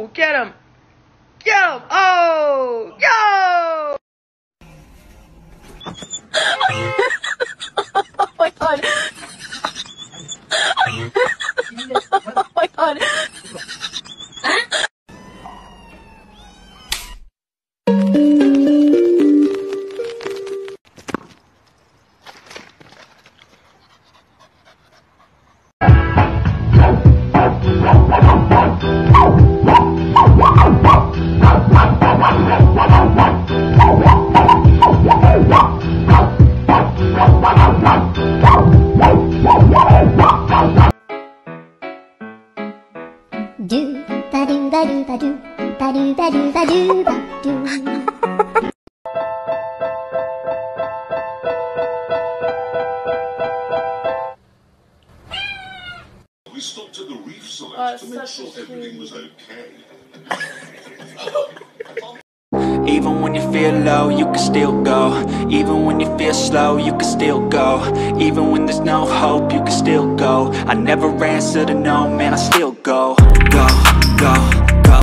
Oh, get him! Get him! Oh, go! Oh my god. Oh my god. Do ba do ba do ba do ba do ba do ba do ba do. We stopped at the reef side to make sure everything was okay. Even when you feel low, you can still go. Even when you feel slow, you can still go. Even when there's no hope, you can still go. I never answer to no, man, I still go. Go, go, go.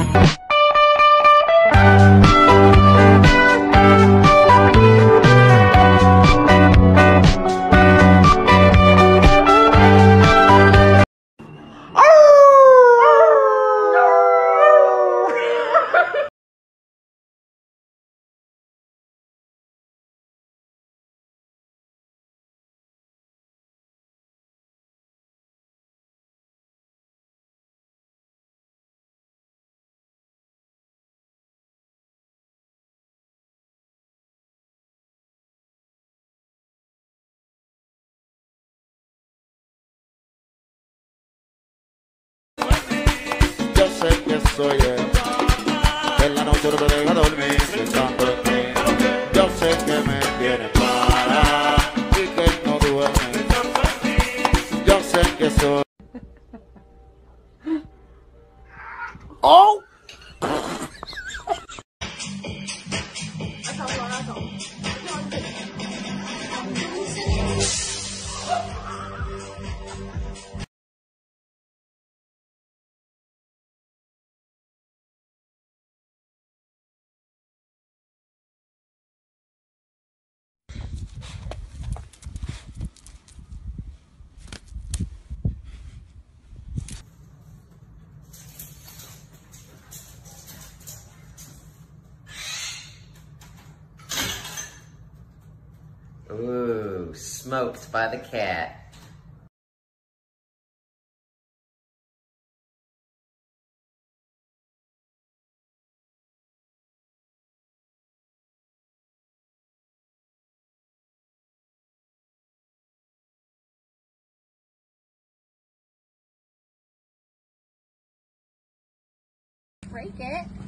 Yo sé que soy él. En la noche no me deja dormir pensando en mí. Yo sé que me tiene para y que no duerme. Yo sé que soy. ¡Oh! Ooh, smoked by the cat. Break it.